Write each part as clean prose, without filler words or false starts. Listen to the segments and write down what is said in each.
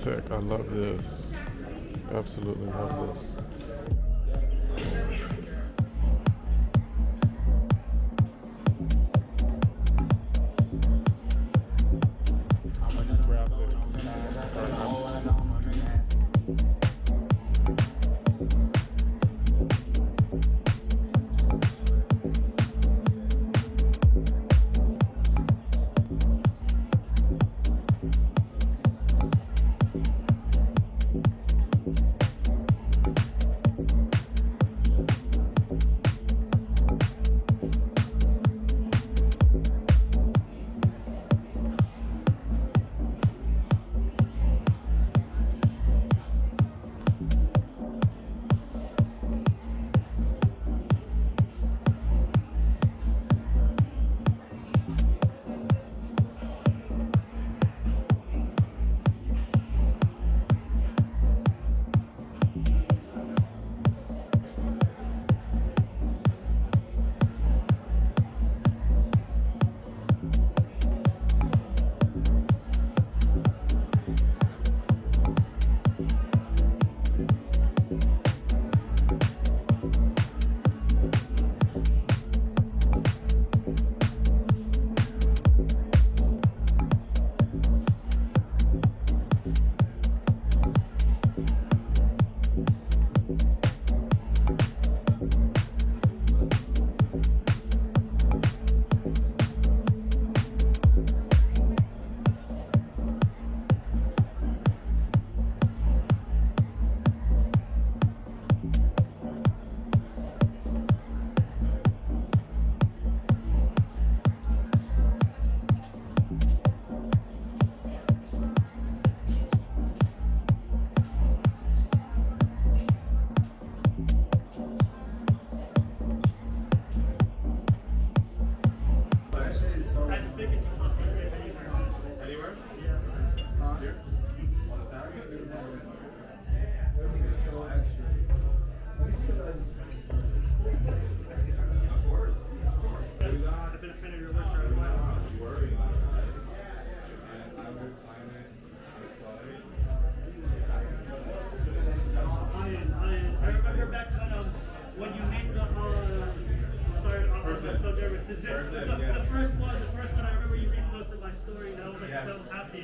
sick. I love this. Absolutely love this. Let's grab it.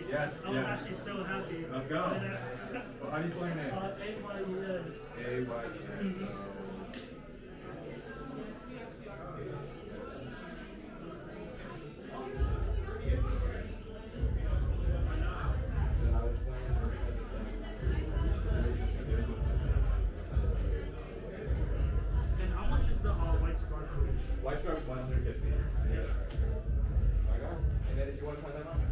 Yes, I was actually so happy. Let's go. Well, how do you spell your name? A-Y-E-N. A-Y-E-N. And how much is the white scarf? White scarf is 150. Yes. I got it. And then if you want to try that on, yeah.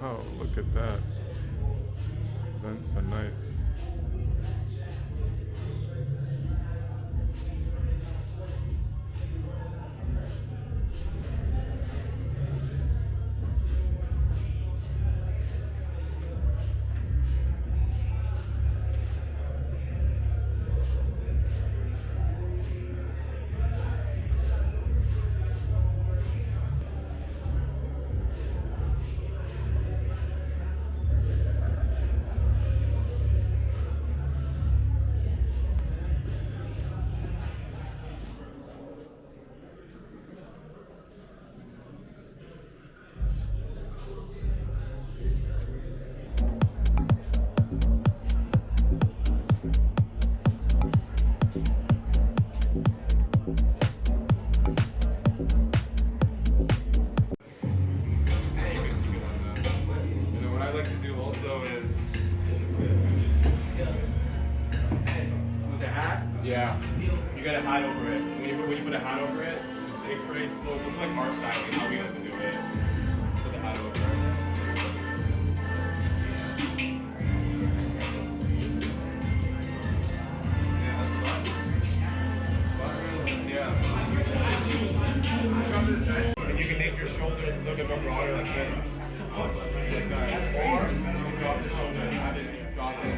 Oh, look at that. That's a nice. You got a hat over it. When you put a hat over it, it creates it's like our styling, how we like to do it. Put the hat over it. Yeah, that's fun. Yeah. And you can make your shoulders look a bit broader like this. Like that. Or you can drop the shoulder and have it drop in.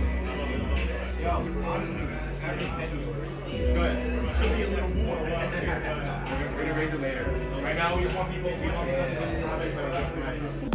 Yo, honestly, go ahead. Should be a little more. We're gonna raise it later. Right now, we just want people to have it.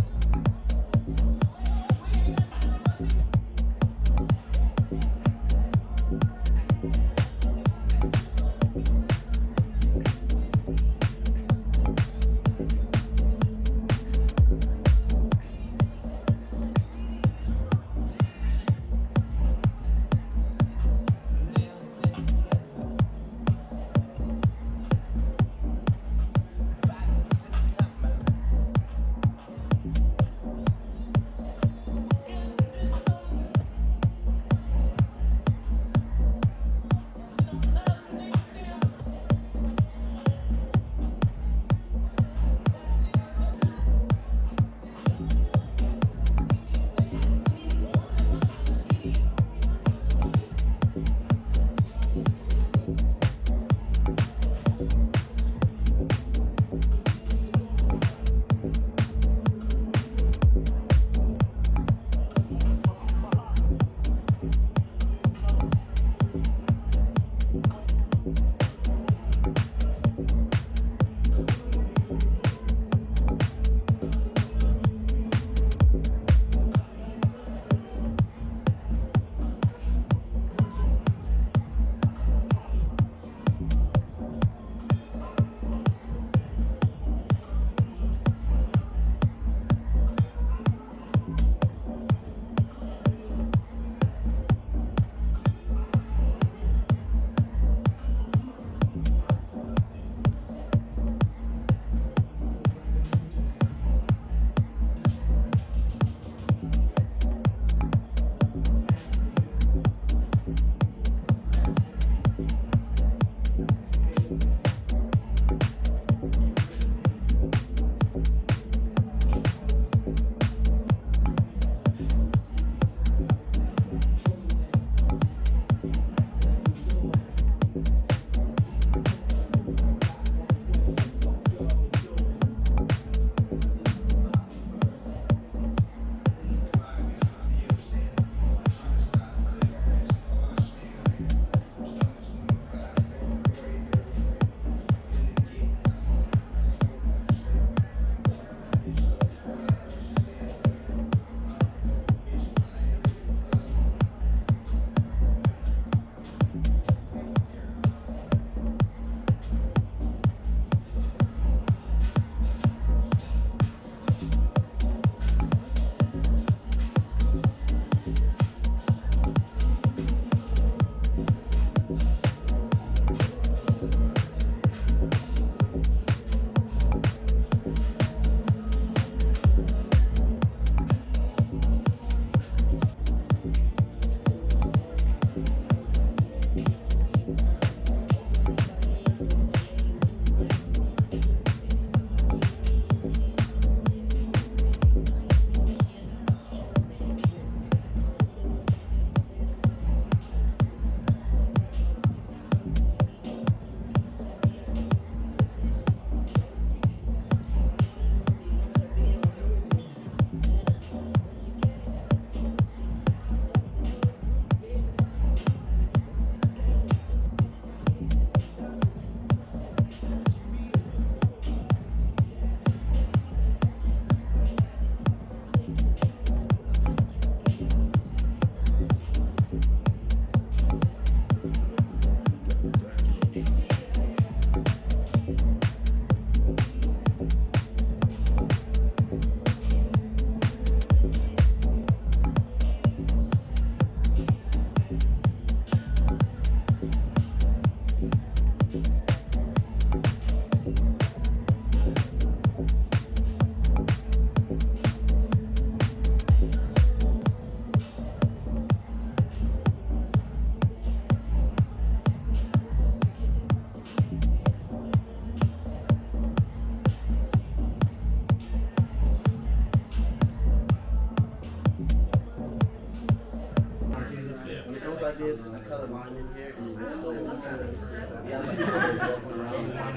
it's colorblind in here, and it's so yeah, like walking around.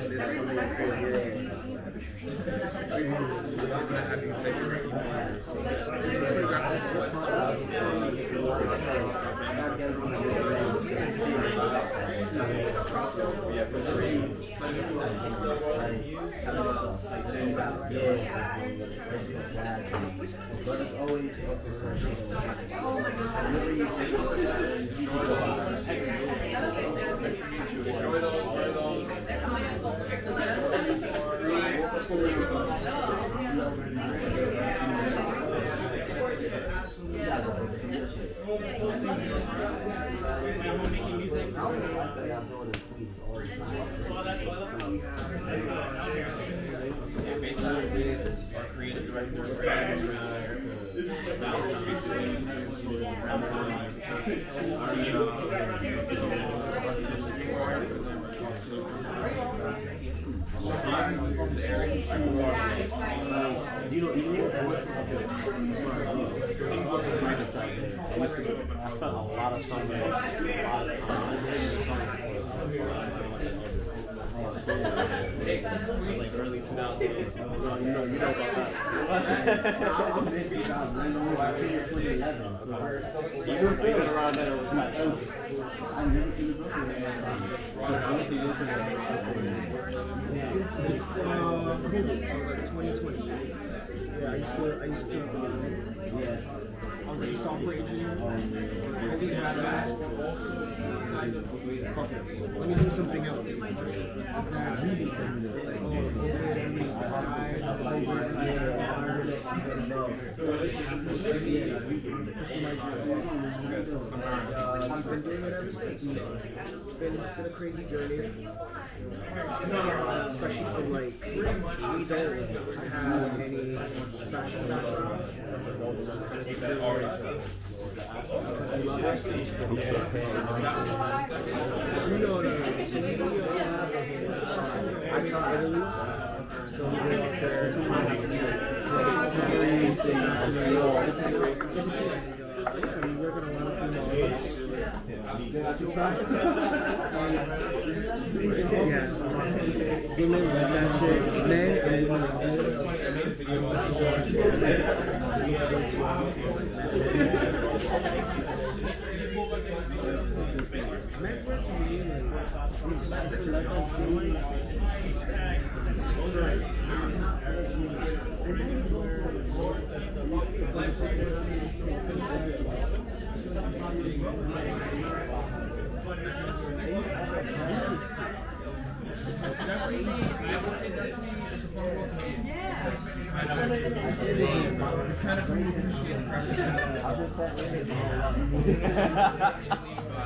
This coming in so good. We're gonna have you take it right now. So yeah, for free. But it's always also something. Our creative director I'm from the area. Do you know English? I spent a lot of summer, like early 2000s. You know about that. I'm in 2000. I know I came here 2011. You were feeling around then, it was like, I never seen the book. Since COVID, so like 2020. Yeah, I used to I was like a software engineer. I didn't have that. Fuck it. Let me do something else. Exactly. I've been doing it ever since. It's been a crazy journey. Especially for like, we don't have any fashion background. Because I love it. You know what I mean? So we go I come Italy, so we go out there and we work on a lot of things. Yeah, women like that shit. Men and women. Menswear to me, like, it's like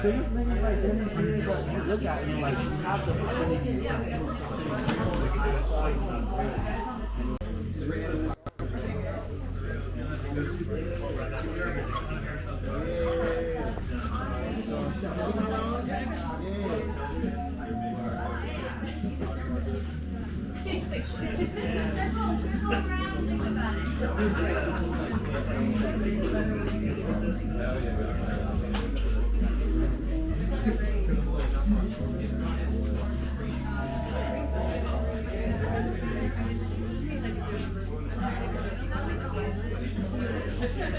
These niggas like this here, but you look at them like you have the Circle around, think about it.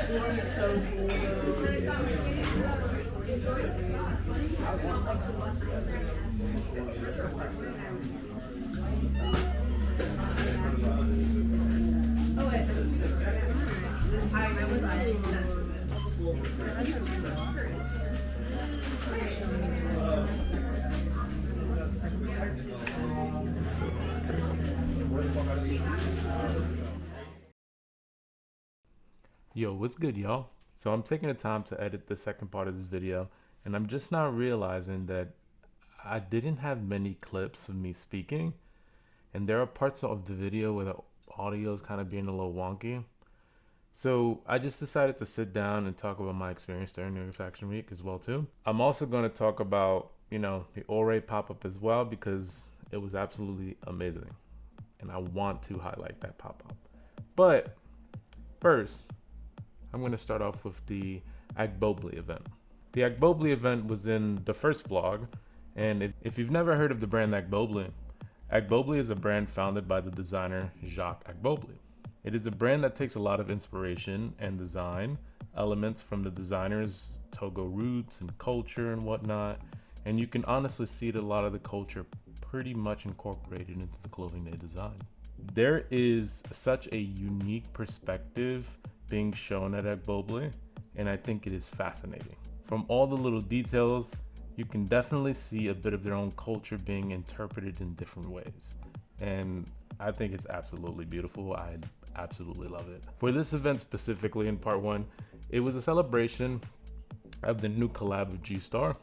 This is so cool. Oh wait, I was obsessed with Yo, what's good, y'all? So I'm taking the time to edit the second part of this video, and I'm just now realizing that I didn't have many clips of me speaking, and there are parts of the video where the audio is kind of being a little wonky. So I just decided to sit down and talk about my experience during New York Fashion Week as well too. I'm also going to talk about, the Oree pop-up as well, because it was absolutely amazing, and I want to highlight that pop-up. But first, I'm going to start off with the Agbobli event. The Agbobli event was in the first vlog, and if you've never heard of the brand Agbobli, Agbobli is a brand founded by the designer Jacques Agbobli. It is a brand that takes a lot of inspiration and design elements from the designer's Togo roots and culture and whatnot, and you can honestly see that a lot of the culture pretty much incorporated into the clothing they design. There is such a unique perspective being shown at Agbobli, and I think it is fascinating. From all the little details, you can definitely see a bit of their own culture being interpreted in different ways. And I think it's absolutely beautiful. I absolutely love it. For this event specifically in part one, it was a celebration of the new collab of G-Star.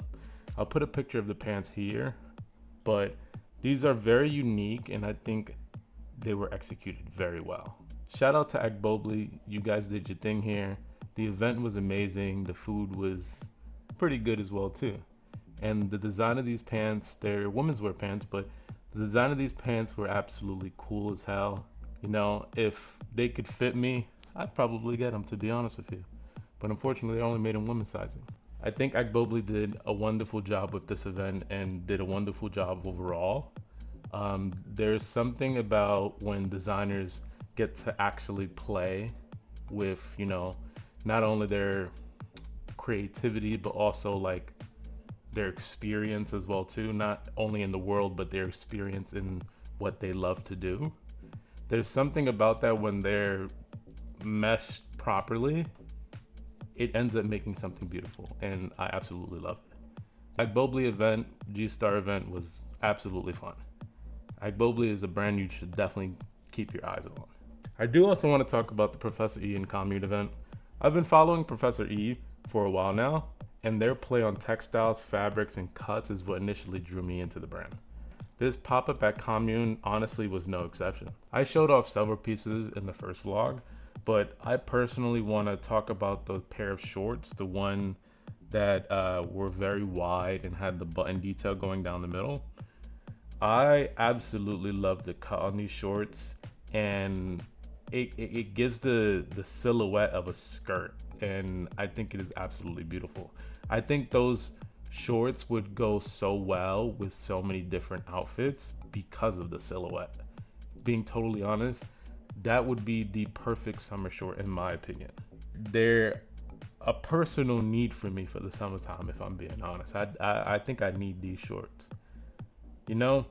I'll put a picture of the pants here, but these are very unique and I think they were executed very well. Shout out to Agbobli, you guys did your thing here. The event was amazing. The food was pretty good as well too. And the design of these pants, they're women's wear pants, but the design of these pants were absolutely cool as hell. You know, if they could fit me, I'd probably get them, to be honest with you. But unfortunately, they only made them women's sizing. I think Agbobli did a wonderful job with this event and did a wonderful job overall. There's something about when designers get to actually play with, you know, not only their creativity, but also like their experience as well too, not only in the world, but their experience in what they love to do. There's something about that when they're meshed properly, it ends up making something beautiful, and I absolutely love it. Agbobli event, G-Star event was absolutely fun. Agbobli is a brand you should definitely keep your eyes on. I do also want to talk about the Professor E and Commune event. I've been following Professor E for a while now, and their play on textiles, fabrics, and cuts is what initially drew me into the brand. This pop-up at Commune honestly was no exception. I showed off several pieces in the first vlog, but I personally want to talk about the pair of shorts, the one that were very wide and had the button detail going down the middle. I absolutely love the cut on these shorts, and it gives the silhouette of a skirt, and I think it is absolutely beautiful. I think those shorts would go so well with so many different outfits because of the silhouette. Being totally honest, that would be the perfect summer short in my opinion. They're a personal need for me for the summertime, if I'm being honest. I think I need these shorts. You know,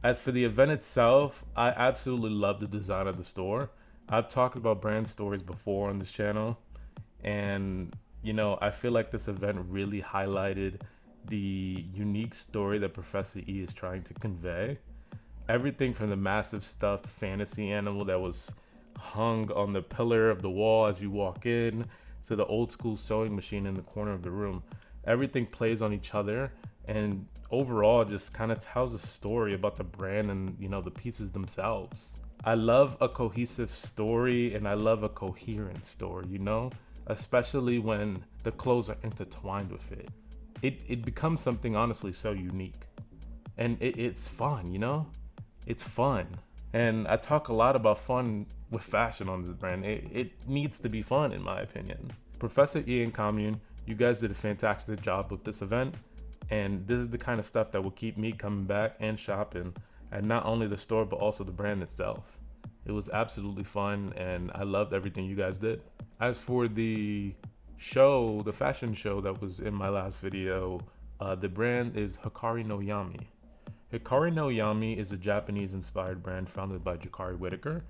as for the event itself, I absolutely love the design of the store. I've talked about brand stories before on this channel, and you know, I feel like this event really highlighted the unique story that Professor E is trying to convey. Everything from the massive stuffed fantasy animal that was hung on the pillar of the wall as you walk in, to the old school sewing machine in the corner of the room. Everything plays on each other, and overall just kind of tells a story about the brand and, you know, the pieces themselves. I love a cohesive story, and I love a coherent story, you know, especially when the clothes are intertwined with it. It becomes something honestly so unique, and it's fun, you know, it's fun. And I talk a lot about fun with fashion on this brand. It needs to be fun, in my opinion. Professor E and Commune, you guys did a fantastic job with this event, and this is the kind of stuff that will keep me coming back and shopping at not only the store but also the brand itself. It was absolutely fun, and I loved everything you guys did. As for the show, the fashion show that was in my last video, the brand is Hikari no Yami. Hikari no Yami is a Japanese-inspired brand founded by Jakari Whitaker.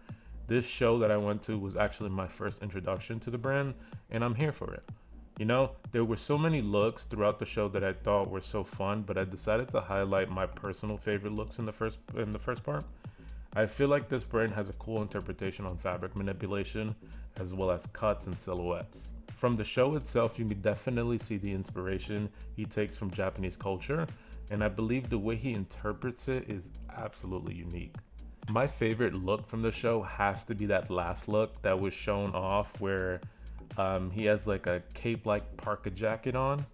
This show that I went to was actually my first introduction to the brand, and I'm here for it. You know, there were so many looks throughout the show that I thought were so fun, but I decided to highlight my personal favorite looks in the first part. I feel like this brand has a cool interpretation on fabric manipulation, as well as cuts and silhouettes. From the show itself, you can definitely see the inspiration he takes from Japanese culture, and I believe the way he interprets it is absolutely unique. My favorite look from the show has to be that last look that was shown off where he has like a cape-like parka jacket on,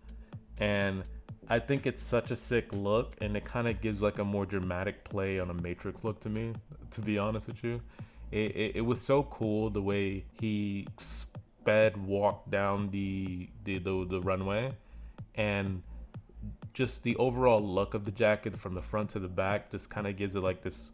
and I think it's such a sick look, and it kind of gives like a more dramatic play on a Matrix look to me, to be honest with you. It was so cool the way he walked down the runway, and just the overall look of the jacket from the front to the back just kind of gives it like this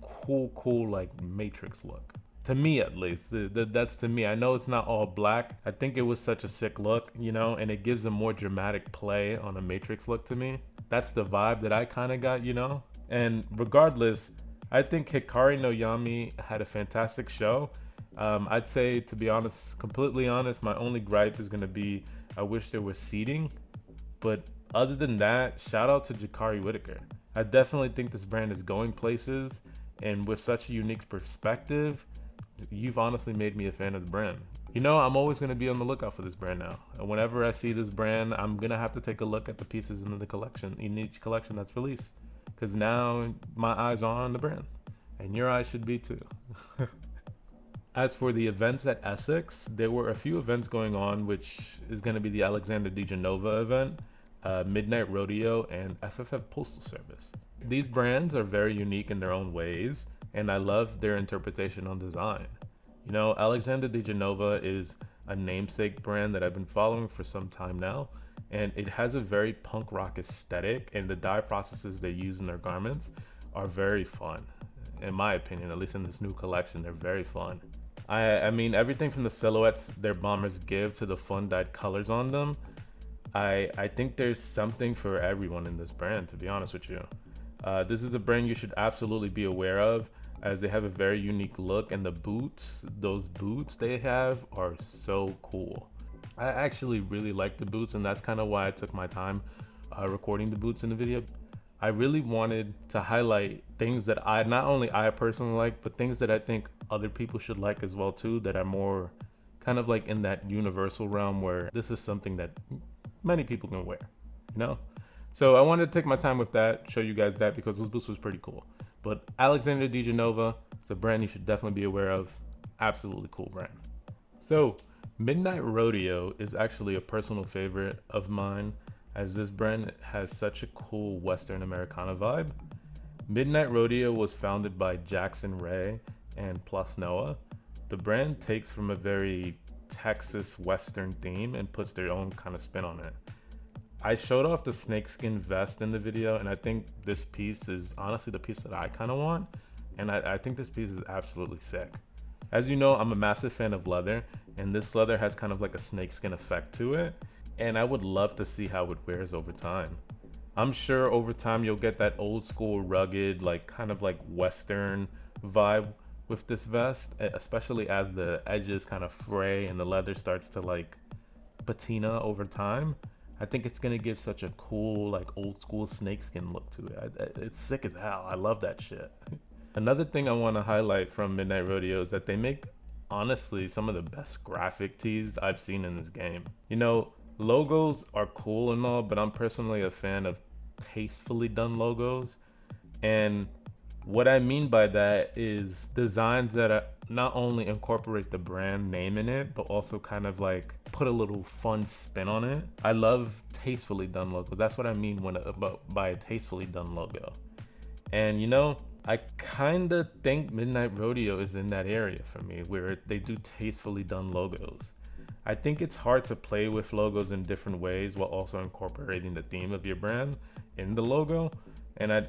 cool like Matrix look. To me, at least. That's to me. I know it's not all black. I think it was such a sick look, you know, and it gives a more dramatic play on a Matrix look to me. That's the vibe that I kind of got, you know. And regardless, I think Hikari no Yami had a fantastic show. I'd say, to be honest, completely honest, my only gripe is going to be I wish there was seating. But other than that, shout out to Jakari Whitaker. I definitely think this brand is going places, and with such a unique perspective, you've honestly made me a fan of the brand. You know, I'm always going to be on the lookout for this brand now. And whenever I see this brand, I'm going to have to take a look at the pieces in the collection, in each collection that's released. Because now my eyes are on the brand. And your eyes should be too. As for the events at Essex, there were a few events going on, which is going to be the Alexander DiGenova event, Midnight Rodeo, and FFFPostalService. These brands are very unique in their own ways, and I love their interpretation on design. You know, Alexander DiGenova is a namesake brand that I've been following for some time now, and it has a very punk rock aesthetic, and the dye processes they use in their garments are very fun. In my opinion, at least in this new collection, they're very fun. I mean, everything from the silhouettes their bombers give to the fun dyed colors on them, I think there's something for everyone in this brand, to be honest with you. This is a brand you should absolutely be aware of, as they have a very unique look, and the boots, those boots they have are so cool. I actually really like the boots, and that's kind of why I took my time recording the boots in the video. I really wanted to highlight things that not only I personally like, but things that I think other people should like as well too, that are more kind of like in that universal realm where this is something that many people can wear, you know? So I wanted to take my time with that, show you guys that, because those boots was pretty cool. But Alexander DiGenova is a brand you should definitely be aware of. Absolutely cool brand. So Midnight Rodeo is actually a personal favorite of mine, as this brand has such a cool Western Americana vibe. Midnight Rodeo was founded by Jackson Ray and Plus Noah. The brand takes from a very Texas Western theme and puts their own kind of spin on it. I showed off the snakeskin vest in the video, and I think this piece is honestly the piece that I kind of want, and I think this piece is absolutely sick. As you know, I'm a massive fan of leather, and this leather has kind of like a snakeskin effect to it, and I would love to see how it wears over time. I'm sure over time you'll get that old school rugged, like kind of like Western vibe with this vest, especially as the edges kind of fray and the leather starts to like patina over time. I think it's gonna give such a cool, like old school snakeskin look to it. It's sick as hell. I love that shit. Another thing I want to highlight from Midnight Rodeo is that they make, honestly, some of the best graphic tees I've seen in this game. You know, logos are cool and all, but I'm personally a fan of tastefully done logos. And what I mean by that is designs that not only incorporate the brand name in it, but also kind of like put a little fun spin on it. I love tastefully done logos. That's what I mean by a tastefully done logo. And you know, I kind of think Midnight Rodeo is in that area for me, where they do tastefully done logos. I think it's hard to play with logos in different ways while also incorporating the theme of your brand in the logo. And I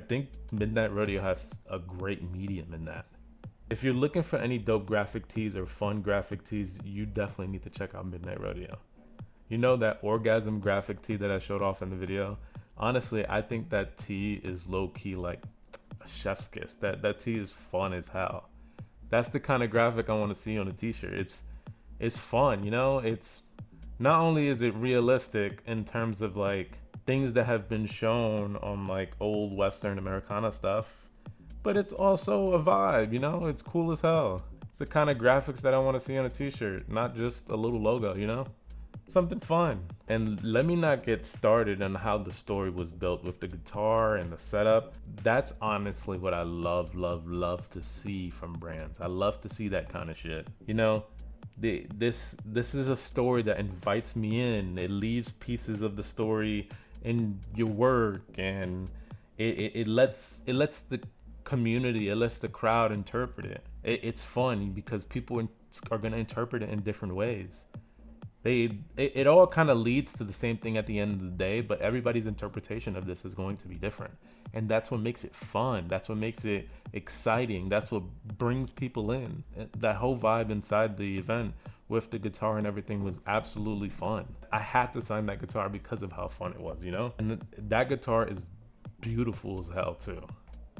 think Midnight Rodeo has a great medium in that. If you're looking for any dope graphic tees or fun graphic tees, you definitely need to check out Midnight Rodeo. You know that orgasm graphic tee that I showed off in the video? Honestly, I think that tee is low-key like a chef's kiss. That tee is fun as hell. That's the kind of graphic I want to see on a t-shirt. It's fun, you know? It's not only is it realistic in terms of like things that have been shown on like old Western Americana stuff, but it's also a vibe, you know? It's cool as hell. It's the kind of graphics that I want to see on a t-shirt, not just a little logo, you know? Something fun. And let me not get started on how the story was built with the guitar and the setup. That's honestly what I love to see from brands. I love to see that kind of shit. You know, this is a story that invites me in. It leaves pieces of the story in your work, and it lets the community, it lets the crowd interpret it. It's fun because people are going to interpret it in different ways. It all kind of leads to the same thing at the end of the day, but everybody's interpretation of this is going to be different. And that's what makes it fun. That's what makes it exciting. That's what brings people in. That whole vibe inside the event with the guitar and everything was absolutely fun. I had to sign that guitar because of how fun it was, you know? And that guitar is beautiful as hell too.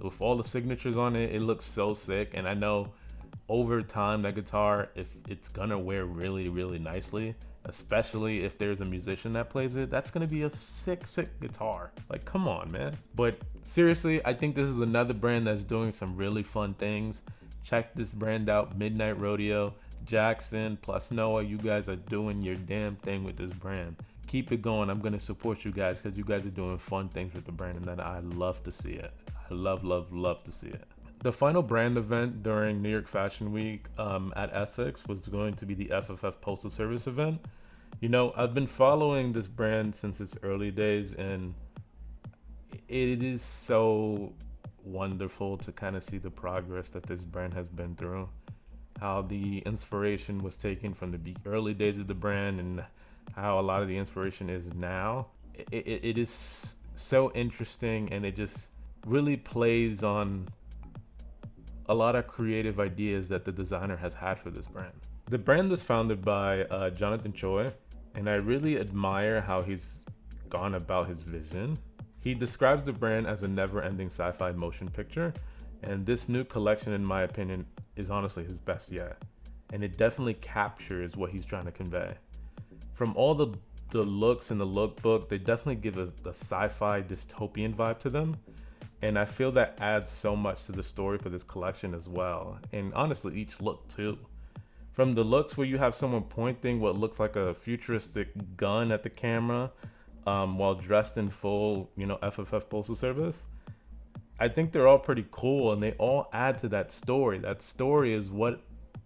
With all the signatures on it, it looks so sick. And I know over time that guitar, if it's gonna wear really, really nicely, especially if there's a musician that plays it, that's gonna be a sick guitar. Like, come on, man. But seriously, I think this is another brand that's doing some really fun things. Check this brand out, Midnight Rodeo. Jackson plus Noah, you guys are doing your damn thing with this brand. Keep it going. I'm gonna support you guys because you guys are doing fun things with the brand, and then I love to see it. I love to see it. The final brand event during New York Fashion Week at Essex was going to be the FFFPostalService event. You know, I've been following this brand since its early days, and it is so wonderful to kind of see the progress that this brand has been through. How the inspiration was taken from the early days of the brand and how a lot of the inspiration is now. It is so interesting, and it just really plays on a lot of creative ideas that the designer has had for this brand. The brand was founded by Jonathan Choi, and I really admire how he's gone about his vision. He describes the brand as a never-ending sci-fi motion picture, and this new collection, in my opinion, is honestly his best yet. And it definitely captures what he's trying to convey. From all the looks in the lookbook, they definitely give a sci-fi dystopian vibe to them. And I feel that adds so much to the story for this collection as well. And honestly, each look too. From the looks where you have someone pointing what looks like a futuristic gun at the camera while dressed in full, you know, FFF Postal Service. I think they're all pretty cool, and they all add to that story. That story is what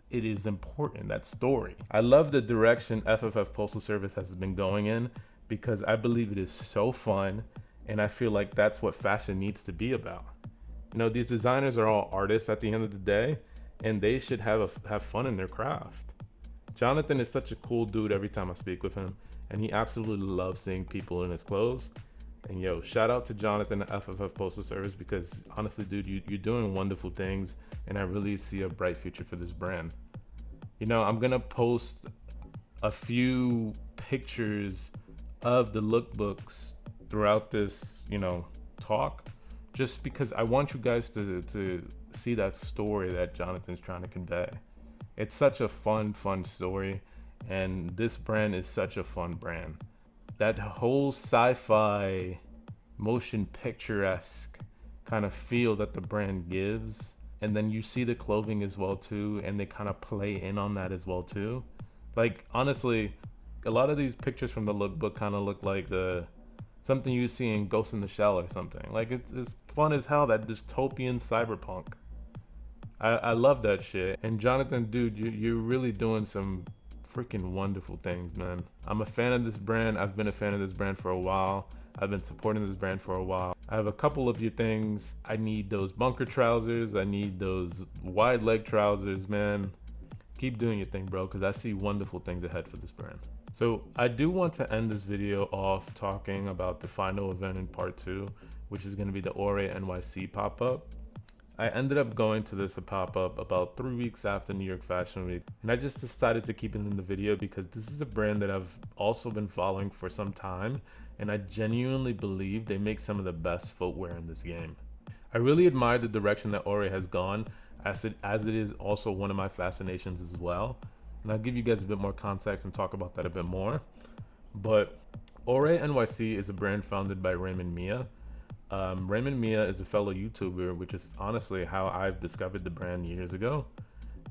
it is important, that story. I love the direction FFF Postal Service has been going in because I believe it is so fun, and I feel like that's what fashion needs to be about. You know, these designers are all artists at the end of the day, and they should have fun in their craft. Jonathan is such a cool dude every time I speak with him, and he absolutely loves seeing people in his clothes. And yo, shout out to Jonathan at FFF Postal Service because honestly, dude, you're doing wonderful things, and I really see a bright future for this brand. You know, I'm gonna post a few pictures of the lookbooks throughout this, you know, talk, just because I want you guys to see that story that Jonathan's trying to convey. It's such a fun story, and this brand is such a fun brand. That whole sci-fi motion picture-esque kind of feel that the brand gives, and then you see the clothing as well too, and they kind of play in on that as well too. Like, honestly, a lot of these pictures from the lookbook kind of look like something you see in Ghost in the Shell or something. Like, it's fun as hell, that dystopian cyberpunk. I love that shit. And Jonathan, dude, you're really doing some freaking wonderful things, man. I'm a fan of this brand. I've been a fan of this brand for a while. I've been supporting this brand for a while. I have a couple of your things. I need those bunker trousers. I need those wide leg trousers, man. Keep doing your thing, bro, because I see wonderful things ahead for this brand. So I do want to end this video off talking about the final event in part 2, which is going to be the Oree NYC pop-up. I ended up going to this pop-up about 3 weeks after New York Fashion Week, and I just decided to keep it in the video because this is a brand that I've also been following for some time, and I genuinely believe they make some of the best footwear in this game. I really admire the direction that Oree has gone, as it is also one of my fascinations as well, and I'll give you guys a bit more context and talk about that a bit more. But Oree NYC is a brand founded by Raymond Mia. Raymond Mia is a fellow YouTuber, which is honestly how I've discovered the brand years ago.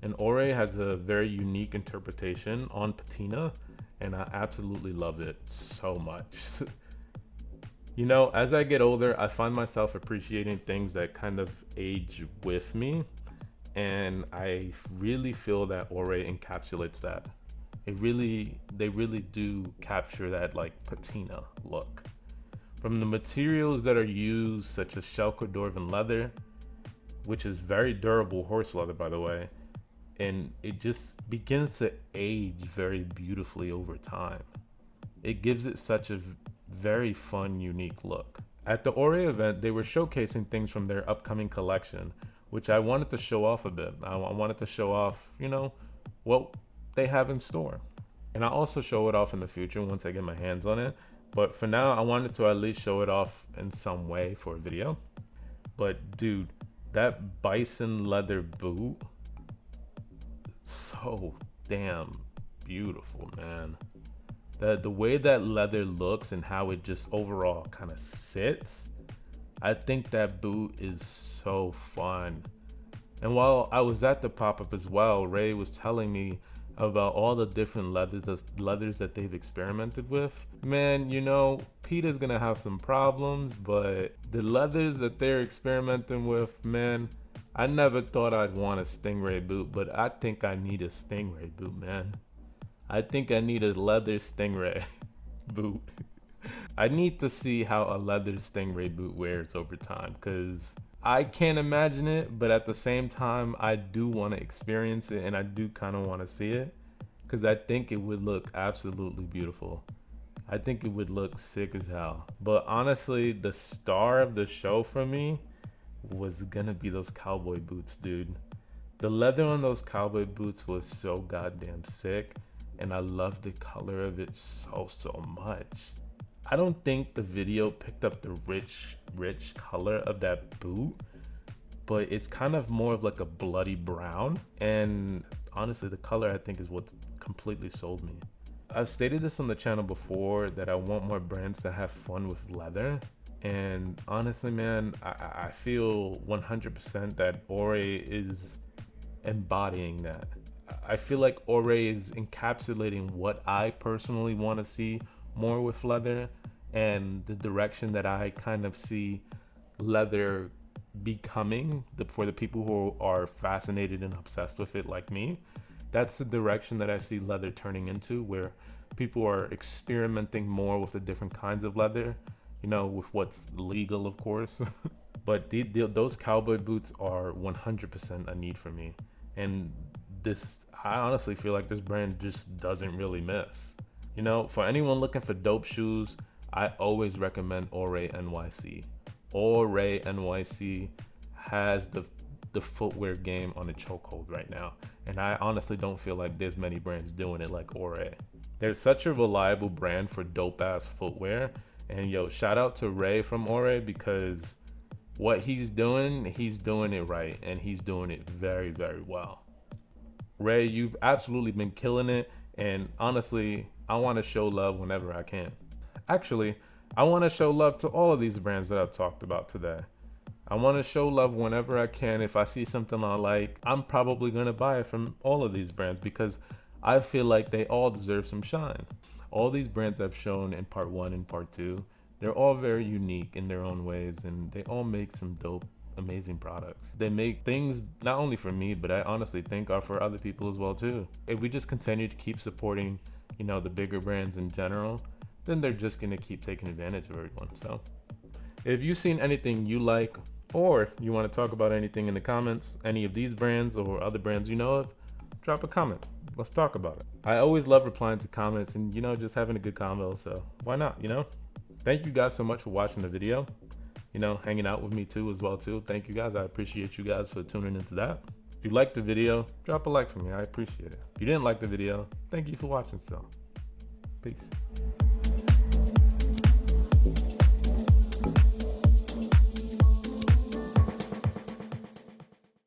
And Oree has a very unique interpretation on patina, and I absolutely love it so much. You know, as I get older, I find myself appreciating things that kind of age with me, and I really feel that Oree encapsulates that. They really do capture that like patina look. From the materials that are used, such as shell Cordovan leather, which is very durable horse leather, by the way, and it just begins to age very beautifully over time. It gives it such a very fun, unique look. At the Oree event, they were showcasing things from their upcoming collection, which I wanted to show off a bit. I wanted to show off, you know, what they have in store. And I'll also show it off in the future once I get my hands on it. But for now, I wanted to at least show it off in some way for a video. But dude, that bison leather boot, so damn beautiful, man. The way that leather looks and how it just overall kind of sits, I think that boot is so fun. And while I was at the pop-up as well, Ray was telling me about all the different leathers that they've experimented with. Man, you know, PETA's gonna have some problems, but the leathers that they're experimenting with, man, I never thought I'd want a Stingray boot, but I think I need a Stingray boot, man. I think I need a leather Stingray boot. I need to see how a leather Stingray boot wears over time, because I can't imagine it, but at the same time, I do want to experience it, and I do kind of want to see it, because I think it would look absolutely beautiful. I think it would look sick as hell. But honestly, the star of the show for me was gonna be those cowboy boots, dude. The leather on those cowboy boots was so goddamn sick, and I love the color of it so much. I don't think the video picked up the rich color of that boot, but it's kind of more of like a bloody brown. And honestly, the color I think is what completely sold me. I've stated this on the channel before that I want more brands to have fun with leather. And honestly, man, I feel 100% that Oree is embodying that. I feel like Oree is encapsulating what I personally want to see more with leather, and the direction that I kind of see leather becoming for the people who are fascinated and obsessed with it like me. That's the direction that I see leather turning into, where people are experimenting more with the different kinds of leather, you know, with what's legal, of course. But those cowboy boots are 100% a need for me. And I honestly feel like this brand just doesn't really miss. You know, for anyone looking for dope shoes, I always recommend Oree NYC. Oree NYC has the footwear game on a chokehold right now. And I honestly don't feel like there's many brands doing it like Oree. They're such a reliable brand for dope ass footwear. And yo, shout out to Ray from Oree, because what he's doing it right, and he's doing it very, very well. Ray, you've absolutely been killing it, and honestly, I want to show love whenever I can. Actually, I want to show love to all of these brands that I've talked about today. I want to show love whenever I can. If I see something I like, I'm probably going to buy it from all of these brands, because I feel like they all deserve some shine. All these brands I've shown in part 1 and part 2, they're all very unique in their own ways, and they all make some dope, amazing products. They make things not only for me, but I honestly think are for other people as well too. If we just continue to keep supporting, you know, the bigger brands in general, then they're just gonna keep taking advantage of everyone. So if you've seen anything you like, or you want to talk about anything in the comments, any of these brands or other brands you know of, drop a comment. Let's talk about it. I always love replying to comments and, you know, just having a good convo, so why not, you know? Thank you guys so much for watching the video, you know, hanging out with me too as well too. Thank you guys. I appreciate you guys for tuning into that. If you liked the video, drop a like for me. I appreciate it. If you didn't like the video, thank you for watching still. Peace.